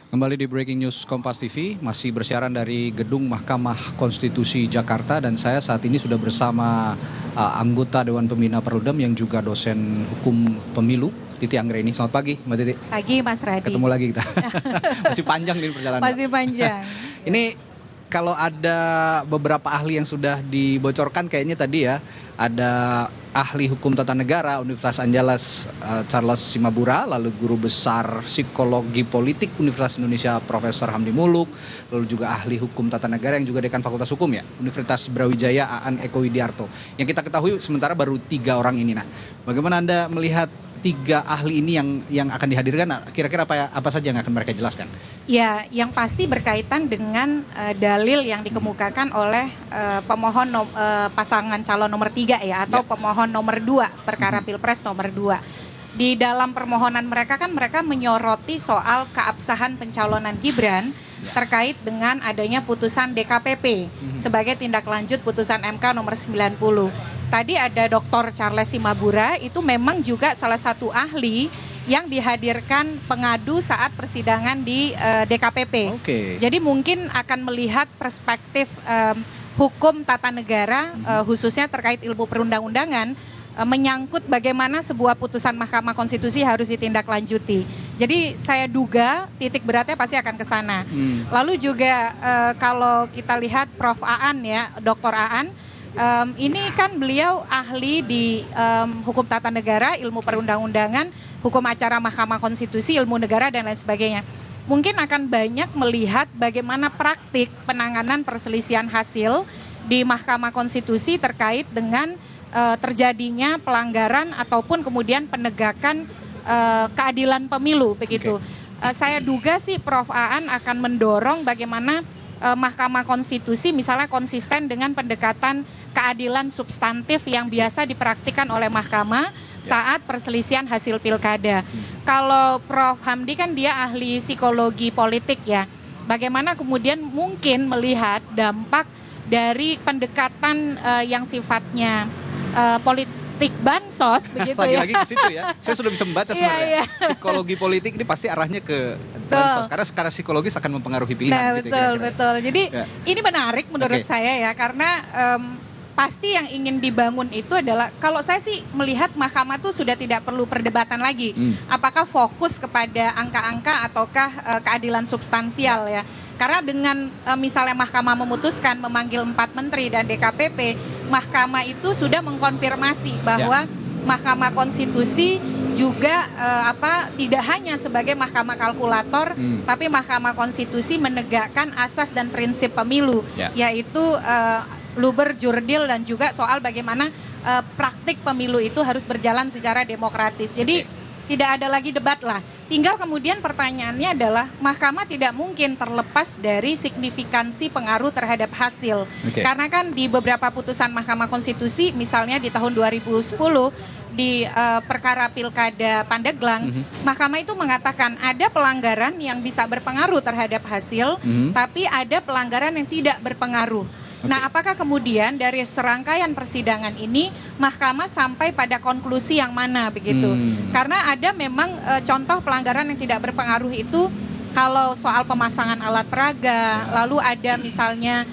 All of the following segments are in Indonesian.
Kembali di Breaking News Kompas TV, masih bersiaran dari Gedung Mahkamah Konstitusi Jakarta dan saya saat ini sudah bersama anggota Dewan Pembina Perludem yang juga dosen hukum pemilu, Titi Anggreni. Selamat pagi Mbak Titi. Pagi Mas Radi. Ketemu lagi kita. Masih panjang nih perjalanan. Masih panjang. Ini kalau ada beberapa ahli yang sudah dibocorkan kayaknya tadi ya, ada ahli hukum tata negara Universitas Andalas Charles Simabura, lalu guru besar psikologi politik Universitas Indonesia Profesor Hamdi Muluk, lalu juga ahli hukum tata negara yang juga dekan Fakultas Hukum ya, Universitas Brawijaya Aan Eko Widiarto. Yang kita ketahui sementara baru 3 orang ini. Nah, bagaimana Anda melihat 3 ahli ini yang akan dihadirkan? Kira-kira apa saja yang akan mereka jelaskan? Ya, yang pasti berkaitan dengan dalil yang dikemukakan oleh pemohon pasangan calon nomor 3 ya, atau pemohon nomor 2 perkara Pilpres nomor 2. Di dalam permohonan mereka kan mereka menyoroti soal keabsahan pencalonan Gibran terkait dengan adanya putusan DKPP sebagai tindak lanjut putusan MK nomor 90. Tadi ada Dr. Charles Simabura, itu memang juga salah satu ahli yang dihadirkan pengadu saat persidangan di DKPP. Jadi mungkin akan melihat perspektif hukum tata negara, khususnya terkait ilmu perundang-undangan, menyangkut bagaimana sebuah putusan Mahkamah Konstitusi harus ditindaklanjuti. Jadi saya duga titik beratnya pasti akan ke sana. Lalu juga kalau kita lihat Prof. Aan ya, Dr. Aan, ini kan beliau ahli di hukum tata negara, ilmu perundang-undangan, hukum acara Mahkamah Konstitusi, ilmu negara dan lain sebagainya. Mungkin akan banyak melihat bagaimana praktik penanganan perselisihan hasil di Mahkamah Konstitusi terkait dengan terjadinya pelanggaran ataupun kemudian penegakan keadilan pemilu begitu. Saya duga sih Prof. Aan akan mendorong bagaimana Mahkamah Konstitusi misalnya konsisten dengan pendekatan keadilan substantif yang biasa dipraktikkan oleh Mahkamah saat perselisihan hasil pilkada. Kalau Prof. Hamdi kan dia ahli psikologi politik ya. Bagaimana kemudian mungkin melihat dampak dari pendekatan yang sifatnya politik bansos begitu ya. Lagi-lagi ke situ ya. Saya sudah bisa membaca sebenarnya. Psikologi politik ini pasti arahnya ke bansos karena secara psikologis akan mempengaruhi pilihan. Nah, gitu, betul. Jadi ini menarik menurut saya ya, karena pasti yang ingin dibangun itu adalah, kalau saya sih melihat Mahkamah itu sudah tidak perlu perdebatan lagi. Apakah fokus kepada angka-angka ataukah keadilan substansial ya. Karena dengan misalnya Mahkamah memutuskan memanggil 4 menteri dan DKPP, Mahkamah itu sudah mengkonfirmasi bahwa Mahkamah Konstitusi juga tidak hanya sebagai mahkamah kalkulator, tapi Mahkamah Konstitusi menegakkan asas dan prinsip pemilu, yaitu luber, jurdil, dan juga soal bagaimana praktik pemilu itu harus berjalan secara demokratis. Jadi tidak ada lagi debat lah. Tinggal kemudian pertanyaannya adalah Mahkamah tidak mungkin terlepas dari signifikansi pengaruh terhadap hasil. Karena kan di beberapa putusan Mahkamah Konstitusi, misalnya di tahun 2010 di perkara Pilkada Pandeglang, Mahkamah itu mengatakan ada pelanggaran yang bisa berpengaruh terhadap hasil, tapi ada pelanggaran yang tidak berpengaruh. Nah, apakah kemudian dari serangkaian persidangan ini Mahkamah sampai pada konklusi yang mana begitu? Karena ada memang contoh pelanggaran yang tidak berpengaruh itu kalau soal pemasangan alat peraga, lalu ada misalnya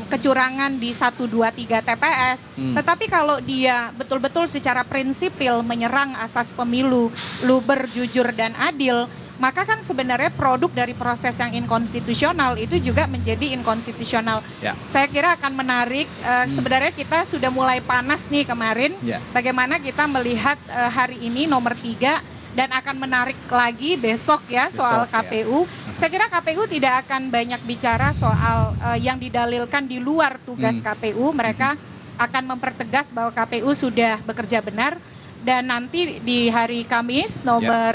kecurangan di 1, 2, 3 TPS. Tetapi kalau dia betul-betul secara prinsipil menyerang asas pemilu, luber, jujur, dan adil, maka kan sebenarnya produk dari proses yang inkonstitusional itu juga menjadi inkonstitusional. Saya kira akan menarik, sebenarnya kita sudah mulai panas nih kemarin, bagaimana kita melihat hari ini nomor 3 dan akan menarik lagi besok ya soal KPU. Saya kira KPU tidak akan banyak bicara soal yang didalilkan di luar tugas KPU, mereka akan mempertegas bahwa KPU sudah bekerja benar. Dan nanti di hari Kamis nomor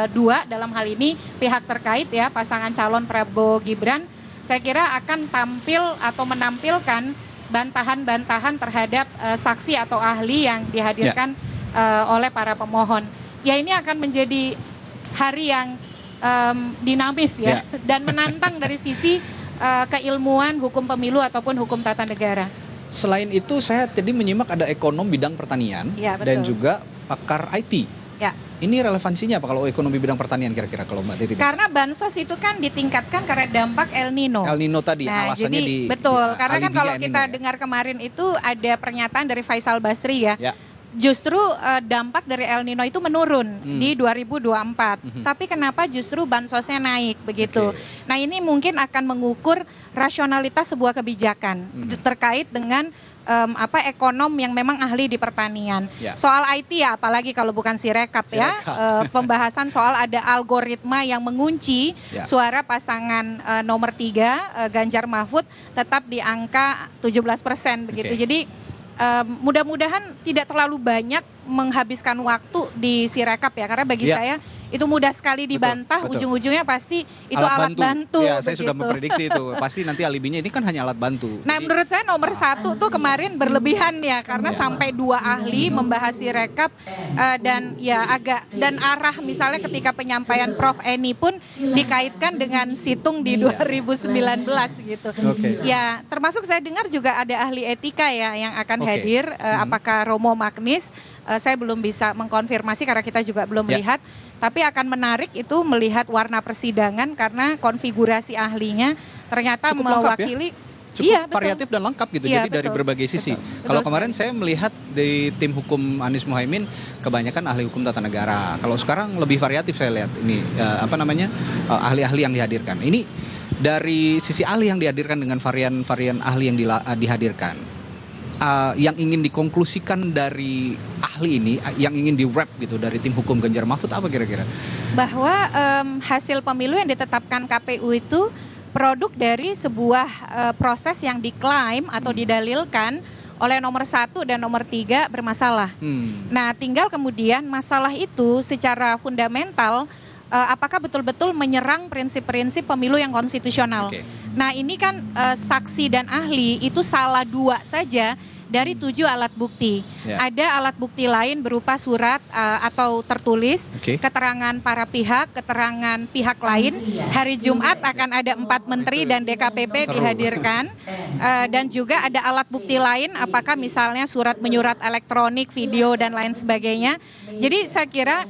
2 dalam hal ini pihak terkait ya pasangan calon Prabowo Gibran, saya kira akan tampil atau menampilkan bantahan-bantahan terhadap saksi atau ahli yang dihadirkan oleh para pemohon. Ya, ini akan menjadi hari yang dinamis ya dan menantang dari sisi keilmuan hukum pemilu ataupun hukum tata negara. Selain itu saya tadi menyimak ada ekonom bidang pertanian dan juga pakar IT. Ya. Ini relevansinya apa kalau ekonomi bidang pertanian kira-kira kalau Mbak Titi? Karena bansos itu kan ditingkatkan karena dampak El Nino. El Nino tadi Nah, alasannya jadi, betul. Karena kan kalau alibinya El kita Nino, ya? dengar kemarin itu ada pernyataan dari Faisal Basri ya. Ya. Justru dampak dari El Nino itu menurun di 2024. Tapi kenapa justru bansosnya naik begitu? Oke. Nah, ini mungkin akan mengukur rasionalitas sebuah kebijakan terkait dengan ekonom yang memang ahli di pertanian. Ya. Soal IT ya, apalagi kalau bukan Sirekap ya, pembahasan soal ada algoritma yang mengunci suara pasangan nomor 3 Ganjar Mahfud tetap di angka 17% begitu. Jadi mudah-mudahan tidak terlalu banyak menghabiskan waktu di Sirekap ya, karena bagi saya itu mudah sekali dibantah, ujung-ujungnya pasti itu alat bantu. Ya, saya sudah memprediksi itu. Pasti nanti alibinya ini kan hanya alat bantu. Nah, menurut saya nomor 1 tuh kemarin berlebihan ya, karena sampai 2 ahli membahas Sirekap dan ya dan arah misalnya ketika penyampaian Prof Eni pun dikaitkan dengan situng di 2019 gitu. Ya, termasuk saya dengar juga ada ahli etika ya yang akan hadir, apakah Romo Magnis, saya belum bisa mengkonfirmasi karena kita juga belum melihat. Tapi akan menarik itu melihat warna persidangan karena konfigurasi ahlinya ternyata cukup mewakili cukup variatif dan lengkap gitu. Jadi dari berbagai sisi. Kalau kemarin saya melihat dari tim hukum Anies Muhaimin kebanyakan ahli hukum tata negara. Kalau sekarang lebih variatif saya lihat ini ahli-ahli yang dihadirkan. Ini dari sisi ahli yang dihadirkan dengan varian-varian ahli yang dihadirkan. Yang ingin dikonklusikan dari ahli ini, yang ingin di-wrap gitu dari tim hukum Ganjar Mahfud apa kira-kira? Bahwa hasil pemilu yang ditetapkan KPU itu produk dari sebuah proses yang diklaim atau didalilkan oleh nomor 1 dan nomor 3 bermasalah. Nah, tinggal kemudian masalah itu secara fundamental apakah betul-betul menyerang prinsip-prinsip pemilu yang konstitusional. Nah, ini kan saksi dan ahli itu salah 2 saja dari 7 alat bukti. Ada alat bukti lain berupa surat atau tertulis, keterangan para pihak, keterangan pihak lain. Hari Jumat akan ada 4 menteri dan DKPP dihadirkan. Dan juga ada alat bukti lain, apakah misalnya surat menyurat elektronik, video, dan lain sebagainya. Jadi saya kira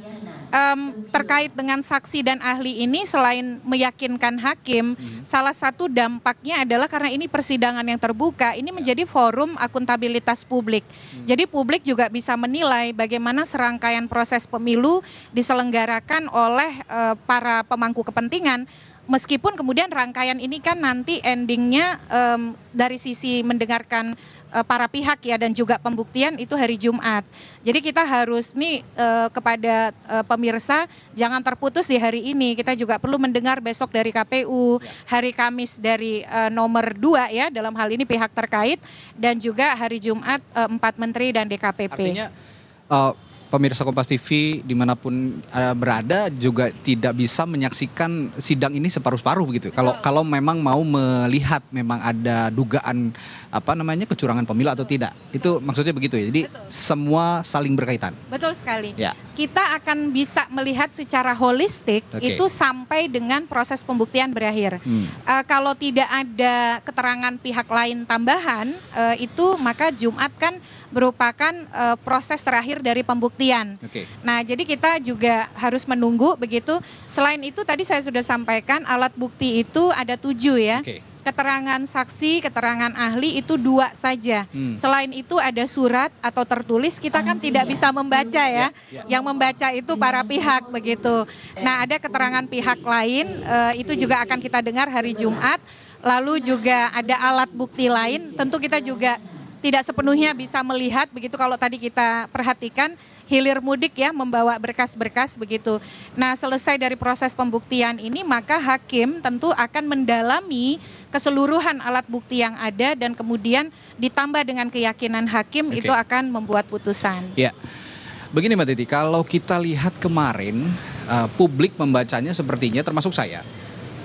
terkait dengan saksi dan ahli ini selain meyakinkan hakim, salah satu dampaknya adalah karena ini persidangan yang terbuka, ini menjadi forum akuntabilitas publik. Jadi publik juga bisa menilai bagaimana serangkaian proses pemilu diselenggarakan oleh para pemangku kepentingan. Meskipun kemudian rangkaian ini kan nanti endingnya dari sisi mendengarkan para pihak ya dan juga pembuktian itu hari Jumat. Jadi kita harus kepada pemirsa jangan terputus di hari ini. Kita juga perlu mendengar besok dari KPU, hari Kamis dari nomor 2 ya dalam hal ini pihak terkait, dan juga hari Jumat 4 menteri dan DKPP. Artinya pemirsa Kompas TV dimanapun berada juga tidak bisa menyaksikan sidang ini separuh-separuh begitu. Kalau memang mau melihat memang ada dugaan kecurangan pemilu atau tidak. Itu maksudnya begitu ya. Jadi semua saling berkaitan. Betul sekali. Ya. Kita akan bisa melihat secara holistik itu sampai dengan proses pembuktian berakhir. Kalau tidak ada keterangan pihak lain tambahan itu maka Jumat kan merupakan proses terakhir dari pembuktian. Nah, jadi kita juga harus menunggu begitu. Selain itu tadi saya sudah sampaikan alat bukti itu ada 7 ya. Keterangan saksi, keterangan ahli itu 2 saja. Selain itu ada surat atau tertulis, kita kan tidak bisa membaca ya. Yang membaca itu para pihak begitu. Nah, ada keterangan pihak lain itu juga akan kita dengar hari Jumat. Lalu juga ada alat bukti lain, tentu kita juga tidak sepenuhnya bisa melihat begitu kalau tadi kita perhatikan hilir mudik ya membawa berkas-berkas begitu. Nah, selesai dari proses pembuktian ini maka hakim tentu akan mendalami keseluruhan alat bukti yang ada dan kemudian ditambah dengan keyakinan hakim itu akan membuat putusan. Ya. Begini Mbak Titi, kalau kita lihat kemarin publik membacanya sepertinya termasuk saya.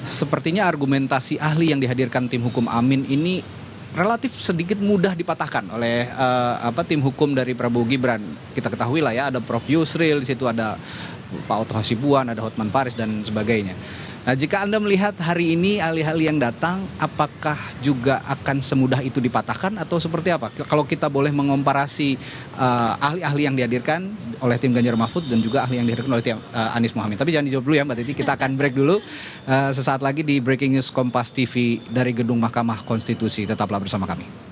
Sepertinya argumentasi ahli yang dihadirkan tim hukum Amin ini relatif sedikit mudah dipatahkan oleh tim hukum dari Prabowo Gibran. Kita ketahui lah ya, ada Prof Yusril, di situ ada Pak Otto Hasibuan, ada Hotman Paris dan sebagainya. Nah, jika Anda melihat hari ini ahli-ahli yang datang, apakah juga akan semudah itu dipatahkan atau seperti apa? Kalau kita boleh mengomparasi ahli-ahli yang dihadirkan oleh tim Ganjar Mahfud dan juga ahli yang dihadirkan oleh tim Anies Mohaimin. Tapi jangan dijawab dulu ya Mbak Titi, kita akan break dulu. Sesaat lagi di Breaking News Kompas TV dari Gedung Mahkamah Konstitusi. Tetaplah bersama kami.